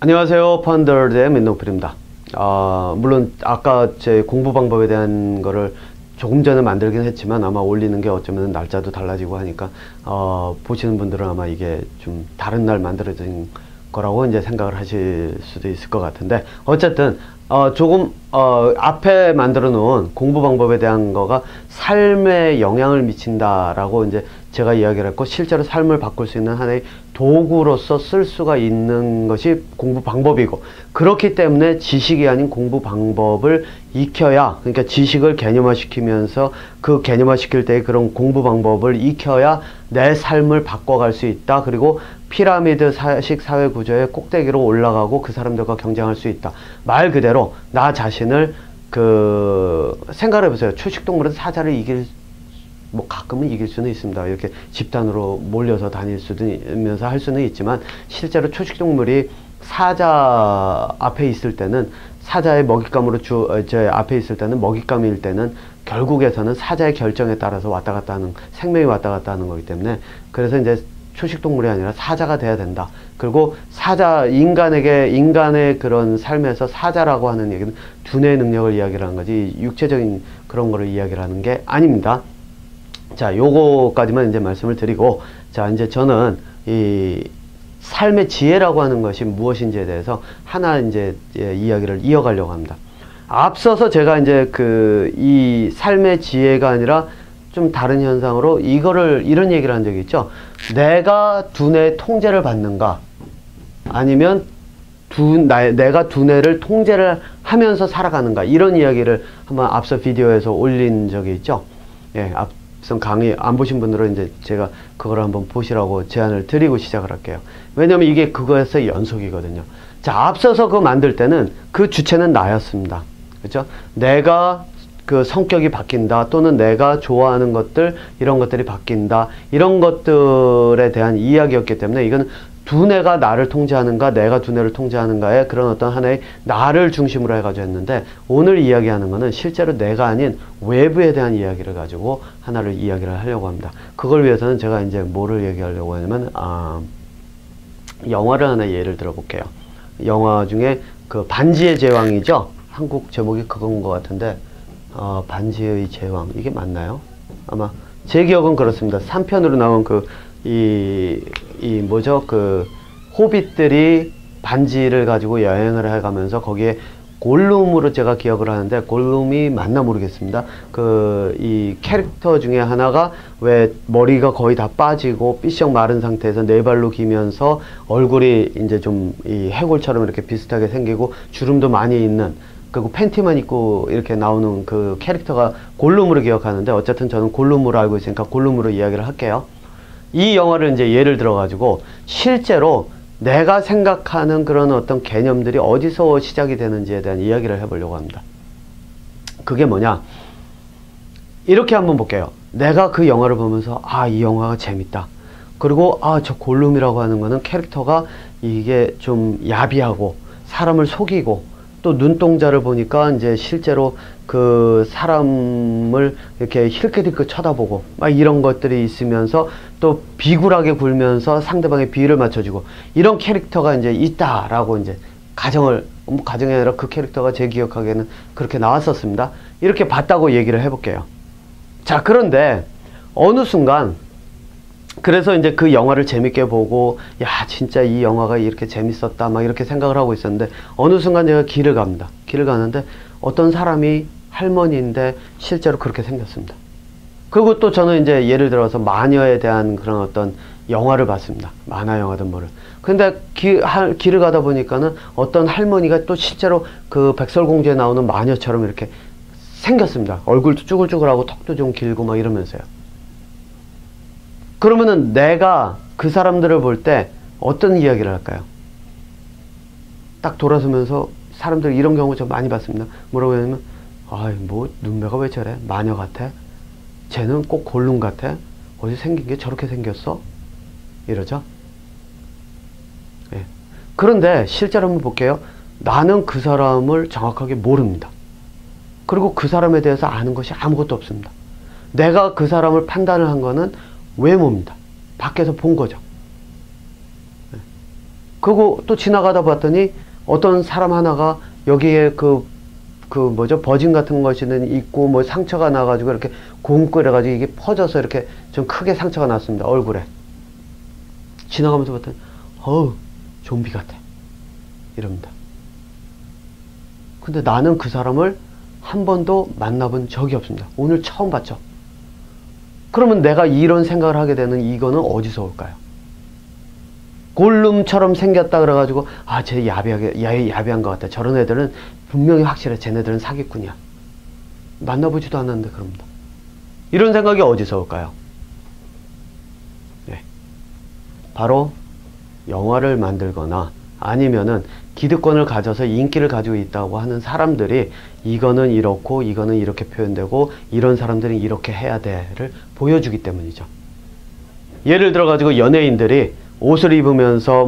안녕하세요. 펀더의 민노필입니다. 물론 아까 제 공부 방법에 대한 거를 조금 전에 만들긴 했지만 아마 올리는 게 어쩌면 날짜도 달라지고 하니까 보시는 분들은 아마 이게 좀 다른 날 만들어진 거라고 이제 생각을 하실 수도 있을 것 같은데, 어쨌든 조금 앞에 만들어 놓은 공부 방법에 대한 거가 삶에 영향을 미친다라고 이제 제가 이야기를 했고, 실제로 삶을 바꿀 수 있는 하나의 도구로서 쓸 수가 있는 것이 공부 방법이고, 그렇기 때문에 지식이 아닌 공부 방법을 익혀야, 그러니까 지식을 개념화 시키면서 그 개념화 시킬 때 그런 공부 방법을 익혀야 내 삶을 바꿔갈 수 있다. 그리고 피라미드식 사회 구조의 꼭대기로 올라가고 그 사람들과 경쟁할 수 있다. 말 그대로 나 자신을 생각을 해보세요. 초식동물은 사자를 가끔은 이길 수는 있습니다. 이렇게 집단으로 몰려서 다닐 수도 있면서 할 수는 있지만, 실제로 초식동물이 사자 앞에 있을 때는, 사자의 먹잇감으로 제 앞에 있을 때는, 먹잇감일 때는 결국에서는 사자의 결정에 따라서 왔다 갔다 하는, 생명이 왔다 갔다 하는 거기 때문에, 그래서 이제 초식동물이 아니라 사자가 돼야 된다. 그리고 인간의 그런 삶에서 사자라고 하는 얘기는 두뇌의 능력을 이야기를 하는 거지, 육체적인 그런 거를 이야기를 하는 게 아닙니다. 자, 요거까지만 이제 말씀을 드리고, 자, 이제 저는 이 삶의 지혜라고 하는 것이 무엇인지에 대해서 하나 이제 이야기를 이어가려고 합니다. 앞서서 제가 이제 이 삶의 지혜가 아니라 좀 다른 현상으로 이런 얘기를 한 적이 있죠. 내가 두뇌의 통제를 받는가, 아니면 내가 두뇌를 통제를 하면서 살아가는가, 이런 이야기를 한번 앞서 비디오에서 올린 적이 있죠. 예, 앞선 강의 안 보신 분들은 이제 제가 그걸 한번 보시라고 제안을 드리고 시작을 할게요. 왜냐면 이게 그거에서 연속이거든요. 자, 앞서서 그거 만들 때는 그 주체는 나였습니다. 그렇죠? 내가 성격이 바뀐다, 또는 내가 좋아하는 것들, 이런 것들이 바뀐다, 이런 것들에 대한 이야기였기 때문에, 이건 두뇌가 나를 통제하는가, 내가 두뇌를 통제하는가의 그런 어떤 하나의 나를 중심으로 해가지고 했는데, 오늘 이야기하는 거는 실제로 내가 아닌 외부에 대한 이야기를 가지고 하나를 이야기를 하려고 합니다. 그걸 위해서는 제가 이제 뭐를 얘기하려고 하냐면, 영화를 하나 예를 들어 볼게요. 영화 중에 반지의 제왕이죠? 한국 제목이 그건 것 같은데, 반지의 제왕, 이게 맞나요? 아마 제 기억은 그렇습니다. 3편으로 나온 호빗들이 반지를 가지고 여행을 해가면서 거기에 골룸으로 제가 기억을 하는데, 골룸이 맞나 모르겠습니다. 이 캐릭터 중에 하나가 왜 머리가 거의 다 빠지고 삐쩍 마른 상태에서 네 발로 기면서 얼굴이 이제 좀 이 해골처럼 이렇게 비슷하게 생기고 주름도 많이 있는, 그리고 팬티만 입고 이렇게 나오는 그 캐릭터가 골룸으로 기억하는데, 어쨌든 저는 골룸으로 알고 있으니까 골룸으로 이야기를 할게요. 이 영화를 이제 예를 들어 가지고 실제로 내가 생각하는 그런 어떤 개념들이 어디서 시작이 되는지에 대한 이야기를 해보려고 합니다. 그게 뭐냐, 이렇게 한번 볼게요. 내가 그 영화를 보면서 이 영화가 재밌다. 그리고 저 골룸이라고 하는 거는 캐릭터가 이게 좀 야비하고 사람을 속이고, 또 눈동자를 보니까 이제 실제로 그 사람을 이렇게 힐끗힐끗 쳐다보고 막 이런 것들이 있으면서, 또 비굴하게 굴면서 상대방의 비위를 맞춰주고, 이런 캐릭터가 이제 있다라고 이제 가정이 아니라 그 캐릭터가 제 기억하기에는 그렇게 나왔었습니다. 이렇게 봤다고 얘기를 해볼게요. 자, 그런데 어느 순간, 그래서 이제 그 영화를 재밌게 보고, 야, 진짜 이 영화가 이렇게 재밌었다, 막 이렇게 생각을 하고 있었는데, 어느 순간 제가 길을 갑니다. 길을 가는데 어떤 사람이 할머니인데 실제로 그렇게 생겼습니다. 그리고 또 저는 이제 예를 들어서 마녀에 대한 그런 어떤 영화를 봤습니다. 만화 영화든 뭐를. 근데 길을 가다 보니까는 어떤 할머니가 또 실제로 그 백설공주에 나오는 마녀처럼 이렇게 생겼습니다. 얼굴도 쭈글쭈글하고 턱도 좀 길고 막 이러면서요. 그러면은 내가 그 사람들을 볼 때 어떤 이야기를 할까요? 딱 돌아서면서, 사람들 이런 경우 저 많이 봤습니다. 뭐라고 하냐면, 눈매가 왜 저래? 마녀 같아? 쟤는 꼭 골룸 같아? 어디서 생긴 게 저렇게 생겼어? 이러죠? 예. 그런데 실제로 한번 볼게요. 나는 그 사람을 정확하게 모릅니다. 그리고 그 사람에 대해서 아는 것이 아무것도 없습니다. 내가 그 사람을 판단을 한 거는 외모입니다. 밖에서 본 거죠. 그리고 또 지나가다 봤더니 어떤 사람 하나가 여기에 버진 같은 것이는 있고 뭐 상처가 나가지고 이렇게 곰끓여가지고 이게 퍼져서 이렇게 좀 크게 상처가 났습니다. 얼굴에. 지나가면서 봤더니 어우 좀비 같아 이럽니다. 근데 나는 그 사람을 한 번도 만나본 적이 없습니다. 오늘 처음 봤죠. 그러면 내가 이런 생각을 하게 되는 이거는 어디서 올까요? 골룸처럼 생겼다 그래가지고 쟤 야비한 것 같다. 저런 애들은 분명히 확실해. 쟤네들은 사기꾼이야. 만나보지도 않았는데 그럽니다. 이런 생각이 어디서 올까요? 네. 바로 영화를 만들거나 아니면은 기득권을 가져서 인기를 가지고 있다고 하는 사람들이 이거는 이렇고 이거는 이렇게 표현되고 이런 사람들은 이렇게 해야 돼를 보여주기 때문이죠. 예를 들어 가지고 연예인들이 옷을 입으면서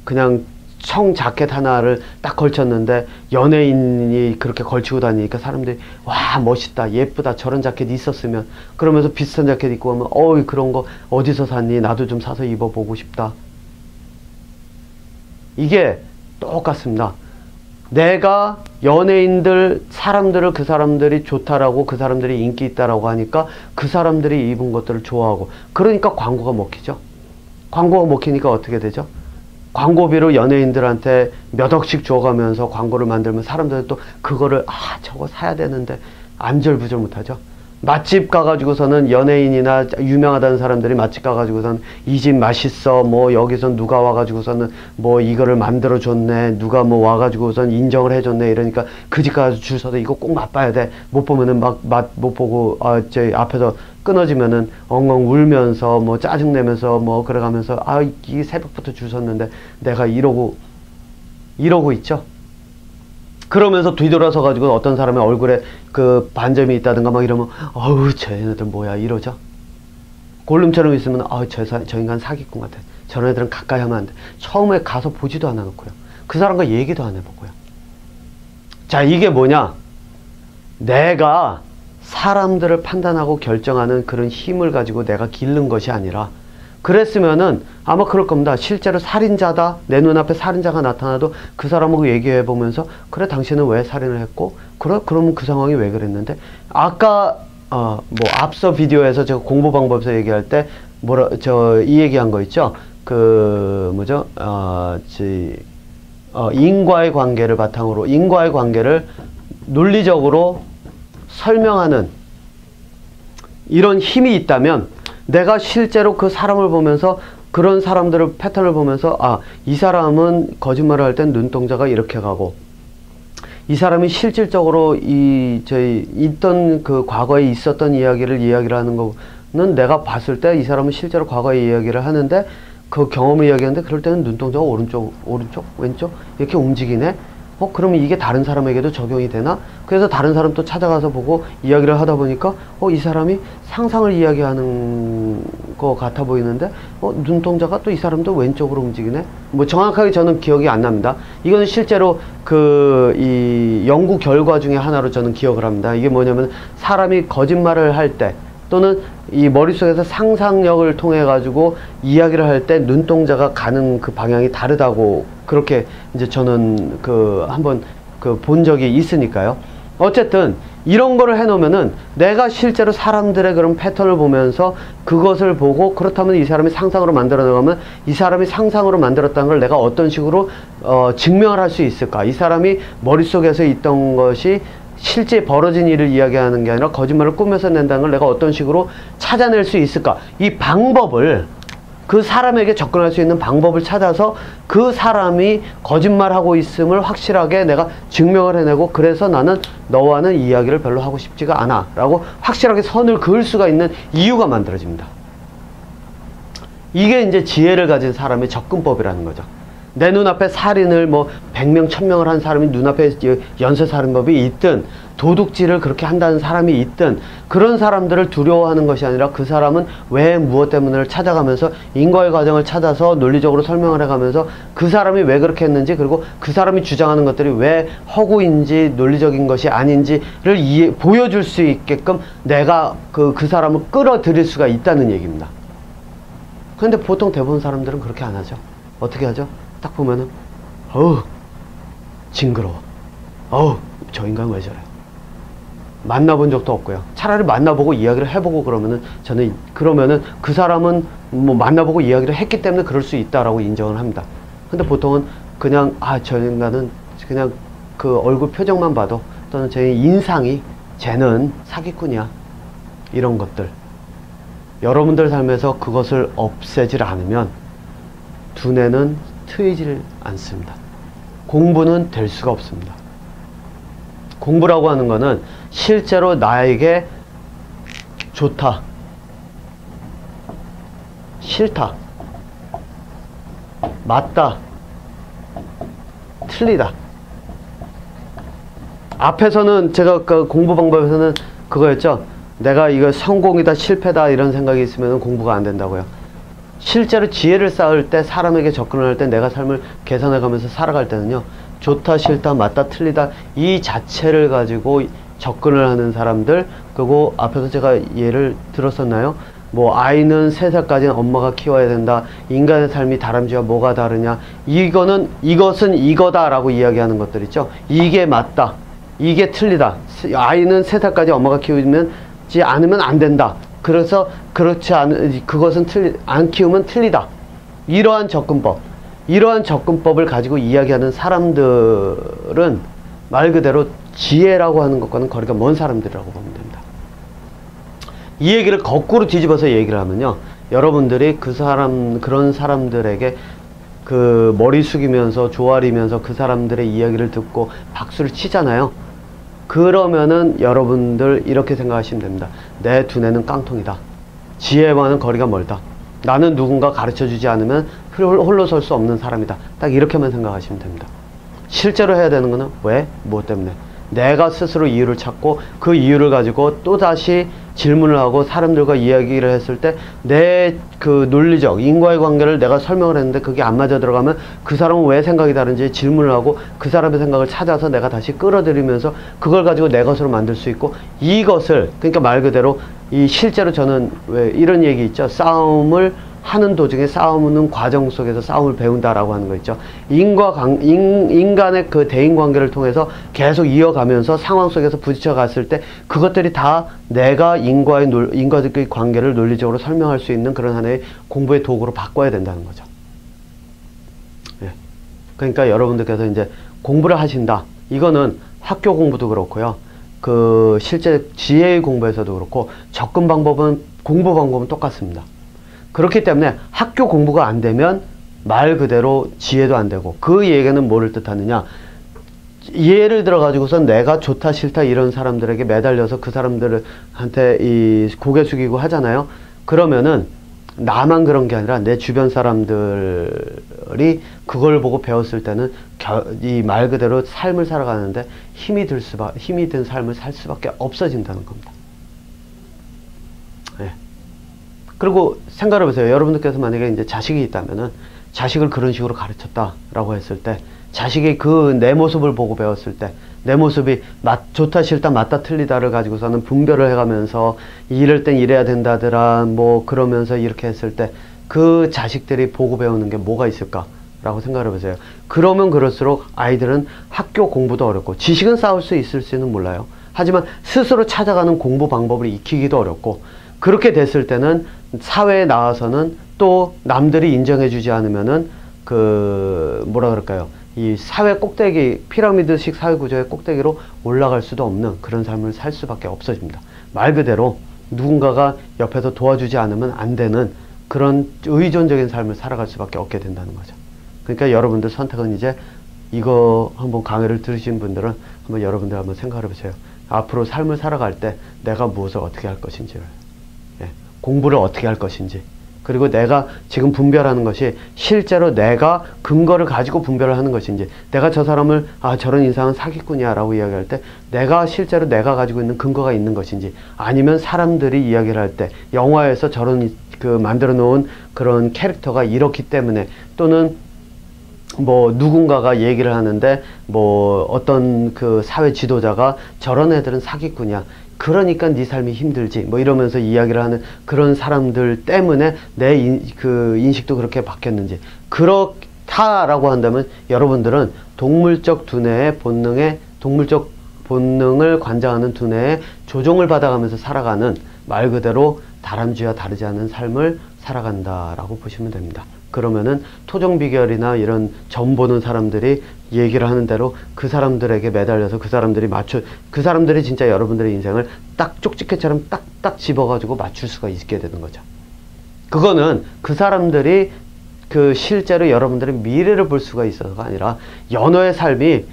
그냥 청 자켓 하나를 딱 걸쳤는데 연예인이 그렇게 걸치고 다니니까 사람들이 와 멋있다 예쁘다 저런 자켓 있었으면 그러면서 비슷한 자켓 입고 오면 어이 그런 거 어디서 샀니 나도 좀 사서 입어보고 싶다. 이게 똑같습니다. 내가 연예인들 사람들을 그 사람들이 좋다라고 그 사람들이 인기 있다라고 하니까 그 사람들이 입은 것들을 좋아하고 그러니까 광고가 먹히죠. 광고가 먹히니까 어떻게 되죠? 광고비로 연예인들한테 몇 억씩 줘가면서 광고를 만들면 사람들은 또 그거를 저거 사야 되는데 안절부절 못하죠. 맛집 가가지고서는 연예인이나 유명하다는 사람들이 맛집 가가지고서는 이 집 맛있어 뭐 여기서 누가 와가지고서는 뭐 이거를 만들어 줬네 누가 뭐 와가지고선 인정을 해줬네 이러니까 그 집 가서 줄 서서 이거 꼭 맛봐야 돼 못 보면은 막 맛 못 보고 저희 앞에서 끊어지면은 엉엉 울면서 뭐 짜증내면서 뭐 그래가면서 이 새벽부터 줄 섰는데 내가 이러고 있죠. 그러면서 뒤돌아서 가지고 어떤 사람의 얼굴에 그 반점이 있다든가 막 이러면 어우 쟤네들 뭐야 이러죠. 골룸처럼 있으면 저 인간 사기꾼 같아. 저런 애들은 가까이 하면 안 돼. 처음에 가서 보지도 않아 놓고요. 그 사람과 얘기도 안 해보고요. 자 이게 뭐냐. 내가 사람들을 판단하고 결정하는 그런 힘을 가지고 내가 기른 것이 아니라 그랬으면은 아마 그럴 겁니다. 실제로 살인자다. 내 눈앞에 살인자가 나타나도 그 사람하고 얘기해 보면서 그래 당신은 왜 살인을 했고 그러면 그 상황이 왜 그랬는데 아까 앞서 비디오에서 제가 공부 방법에서 얘기할 때 이 얘기한 거 있죠. 인과의 관계를 바탕으로 인과의 관계를 논리적으로 설명하는 이런 힘이 있다면 내가 실제로 그 사람을 보면서 그런 사람들의 패턴을 보면서 이 사람은 거짓말을 할 땐 눈동자가 이렇게 가고 이 사람이 실질적으로 있던 그 과거에 있었던 이야기를 하는 거는 내가 봤을 때 이 사람은 실제로 과거의 이야기를 하는데 그 경험을 이야기하는데 그럴 때는 눈동자가 오른쪽 왼쪽 이렇게 움직이네. 그러면 이게 다른 사람에게도 적용이 되나? 그래서 다른 사람 또 찾아가서 보고 이야기를 하다 보니까 이 사람이 상상을 이야기하는 것 같아 보이는데 눈동자가 또 이 사람도 왼쪽으로 움직이네? 뭐 정확하게 저는 기억이 안 납니다. 이거는 실제로 이 연구 결과 중에 하나로 저는 기억을 합니다. 이게 뭐냐면 사람이 거짓말을 할 때 또는 이 머릿속에서 상상력을 통해 가지고 이야기를 할 때 눈동자가 가는 그 방향이 다르다고 그렇게 이제 저는 한번 본 적이 있으니까요. 어쨌든 이런 거를 해 놓으면은 내가 실제로 사람들의 그런 패턴을 보면서 그것을 보고 그렇다면 이 사람이 상상으로 만들어 나가면 이 사람이 상상으로 만들었다는 걸 내가 어떤 식으로 증명을 할 수 있을까? 이 사람이 머릿속에서 있던 것이 실제 벌어진 일을 이야기하는 게 아니라 거짓말을 꾸며서 낸다는 걸 내가 어떤 식으로 찾아낼 수 있을까? 이 방법을 그 사람에게 접근할 수 있는 방법을 찾아서 그 사람이 거짓말하고 있음을 확실하게 내가 증명을 해내고 그래서 나는 너와는 이야기를 별로 하고 싶지가 않아 라고 확실하게 선을 그을 수가 있는 이유가 만들어집니다. 이게 이제 지혜를 가진 사람의 접근법이라는 거죠. 내 눈앞에 살인을 100명, 1000명을 한 사람이 눈앞에 연쇄살인법이 있든 도둑질을 그렇게 한다는 사람이 있든 그런 사람들을 두려워하는 것이 아니라 그 사람은 왜 무엇 때문에 찾아가면서 인과의 과정을 찾아서 논리적으로 설명을 해가면서 그 사람이 왜 그렇게 했는지 그리고 그 사람이 주장하는 것들이 왜 허구인지 논리적인 것이 아닌지를 보여줄 수 있게끔 내가 그 사람을 끌어들일 수가 있다는 얘기입니다. 그런데 보통 대부분 사람들은 그렇게 안 하죠. 어떻게 하죠? 딱 보면은 어우 징그러워, 어우 저 인간 왜 저래. 만나본 적도 없고요. 차라리 만나보고 이야기를 해보고 그러면은 저는 그러면은 그 사람은 뭐 만나보고 이야기를 했기 때문에 그럴 수 있다라고 인정을 합니다. 근데 보통은 그냥 저 인간은 그냥 그 얼굴 표정만 봐도 또는 제 인상이 쟤는 사기꾼이야, 이런 것들, 여러분들 삶에서 그것을 없애질 않으면 두뇌는 트이질 않습니다. 공부는 될 수가 없습니다. 공부라고 하는 거는 실제로 나에게 좋다, 싫다, 맞다, 틀리다. 앞에서는 제가 그 공부 방법에서는 그거였죠. 내가 이거 성공이다 실패다 이런 생각이 있으면 공부가 안 된다고요. 실제로 지혜를 쌓을 때, 사람에게 접근을 할 때, 내가 삶을 개선해 가면서 살아갈 때는요, 좋다 싫다 맞다 틀리다 이 자체를 가지고 접근을 하는 사람들, 그리고 앞에서 제가 예를 들었었나요? 뭐 아이는 3살까지는 엄마가 키워야 된다, 인간의 삶이 다람쥐와 뭐가 다르냐, 이것은 이거다 라고 이야기하는 것들 있죠. 이게 맞다, 이게 틀리다, 아이는 3살까지 엄마가 키우지 않으면 안 된다, 그래서 그렇지 않은 그것은 안 키우면 틀리다, 이러한 접근법을 가지고 이야기하는 사람들은 말 그대로 지혜라고 하는 것과는 거리가 먼 사람들이라고 보면 됩니다. 이 얘기를 거꾸로 뒤집어서 얘기를 하면요, 여러분들이 그런 사람들에게 그 머리 숙이면서 조아리면서 그 사람들의 이야기를 듣고 박수를 치잖아요. 그러면은 여러분들 이렇게 생각하시면 됩니다. 내 두뇌는 깡통이다, 지혜와는 거리가 멀다, 나는 누군가 가르쳐주지 않으면 홀로 설 수 없는 사람이다, 딱 이렇게만 생각하시면 됩니다. 실제로 해야 되는 거는 왜? 무엇 때문에? 내가 스스로 이유를 찾고 그 이유를 가지고 또다시 질문을 하고 사람들과 이야기를 했을 때 내 그 논리적 인과의 관계를 내가 설명을 했는데 그게 안 맞아 들어가면 그 사람은 왜 생각이 다른지 질문을 하고 그 사람의 생각을 찾아서 내가 다시 끌어들이면서 그걸 가지고 내 것으로 만들 수 있고, 이것을 그러니까 말 그대로 실제로 저는 왜 이런 얘기 있죠. 싸움을 하는 도중에, 싸우는 과정 속에서 싸움을 배운다라고 하는 거 있죠. 인간의 그 대인관계를 통해서 계속 이어가면서 상황 속에서 부딪혀 갔을 때 그것들이 다 내가 인과의 관계를 논리적으로 설명할 수 있는 그런 하나의 공부의 도구로 바꿔야 된다는 거죠. 예. 그러니까 여러분들께서 이제 공부를 하신다, 이거는 학교 공부도 그렇고요, 그 실제 지혜의 공부에서도 그렇고 공부 방법은 똑같습니다. 그렇기 때문에 학교 공부가 안 되면 말 그대로 지혜도 안 되고, 그 얘기는 뭐를 뜻하느냐, 예를 들어 가지고선 내가 좋다 싫다 이런 사람들에게 매달려서 그 사람들한테 이 고개 숙이고 하잖아요. 그러면은 나만 그런 게 아니라 내 주변 사람들이 그걸 보고 배웠을 때는 이 말 그대로 삶을 살아가는데 힘이 든 삶을 살 수밖에 없어진다는 겁니다. 예. 그리고 생각해 보세요. 여러분들께서 만약에 이제 자식이 있다면은 자식을 그런 식으로 가르쳤다라고 했을 때, 자식이 내 모습을 보고 배웠을 때, 내 모습이 좋다 싫다 맞다 틀리다를 가지고서는 분별을 해가면서 이럴 땐 이래야 된다더라 뭐 그러면서 이렇게 했을 때 그 자식들이 보고 배우는 게 뭐가 있을까라고 생각해 보세요. 그러면 그럴수록 아이들은 학교 공부도 어렵고 지식은 쌓을 수 있을지는 몰라요. 하지만 스스로 찾아가는 공부 방법을 익히기도 어렵고, 그렇게 됐을 때는 사회에 나와서는 또 남들이 인정해 주지 않으면은 뭐라 그럴까요? 이 사회 꼭대기, 피라미드식 사회 구조의 꼭대기로 올라갈 수도 없는 그런 삶을 살 수밖에 없어집니다. 말 그대로 누군가가 옆에서 도와주지 않으면 안 되는 그런 의존적인 삶을 살아갈 수밖에 없게 된다는 거죠. 그러니까 여러분들 선택은 이제 이거 한번 강의를 들으신 분들은 한번 여러분들 한번 생각해 보세요. 앞으로 삶을 살아갈 때 내가 무엇을 어떻게 할 것인지를, 공부를 어떻게 할 것인지, 그리고 내가 지금 분별하는 것이 실제로 내가 근거를 가지고 분별을 하는 것인지, 내가 저 사람을 저런 인상은 사기꾼이야 라고 이야기할 때 내가 실제로 내가 가지고 있는 근거가 있는 것인지, 아니면 사람들이 이야기를 할 때 영화에서 저런 만들어 놓은 그런 캐릭터가 이렇기 때문에, 또는 뭐 누군가가 얘기를 하는데 뭐 어떤 그 사회 지도자가 저런 애들은 사기꾼이야, 그러니까 네 삶이 힘들지 뭐 이러면서 이야기를 하는 그런 사람들 때문에 내 인식도 그렇게 바뀌었는지, 타라고 한다면 여러분들은 동물적 두뇌의 동물적 본능을 관장하는 두뇌의 조종을 받아가면서 살아가는, 말 그대로 다람쥐와 다르지 않은 삶을 살아간다라고 보시면 됩니다. 그러면은 토종 비결이나 이런 점 보는 사람들이 얘기를 하는 대로 그 사람들에게 매달려서 그 사람들이 진짜 여러분들의 인생을 딱 쪽집게처럼 딱딱 집어가지고 맞출 수가 있게 되는 거죠. 그거는 그 사람들이 그 실제로 여러분들의 미래를 볼 수가 있어서가 아니라, 연어의 삶이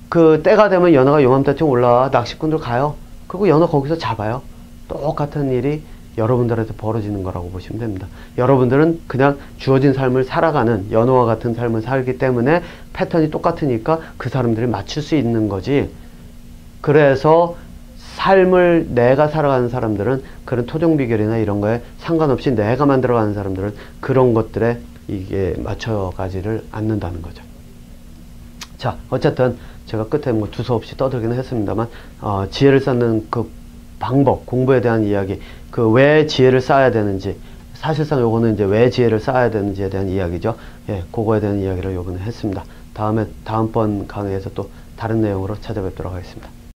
그 때가 되면 연어가 요맘때쯤 올라와 낚시꾼들 가요. 그리고 연어 거기서 잡아요. 똑같은 일이 여러분들한테 벌어지는 거라고 보시면 됩니다. 여러분들은 그냥 주어진 삶을 살아가는, 연어와 같은 삶을 살기 때문에 패턴이 똑같으니까 그 사람들이 맞출 수 있는 거지. 그래서 삶을 내가 살아가는 사람들은 그런 토종 비결이나 이런 거에 상관없이 내가 만들어가는 사람들은 그런 것들에 이게 맞춰가지를 않는다는 거죠. 자, 어쨌든 제가 끝에 뭐 두서없이 떠들기는 했습니다만, 지혜를 쌓는 그 방법, 공부에 대한 이야기, 그 왜 지혜를 쌓아야 되는지, 사실상 요거는 이제 왜 지혜를 쌓아야 되는지에 대한 이야기죠. 예, 그거에 대한 이야기를 요번에 했습니다. 다음번 강의에서 또 다른 내용으로 찾아뵙도록 하겠습니다.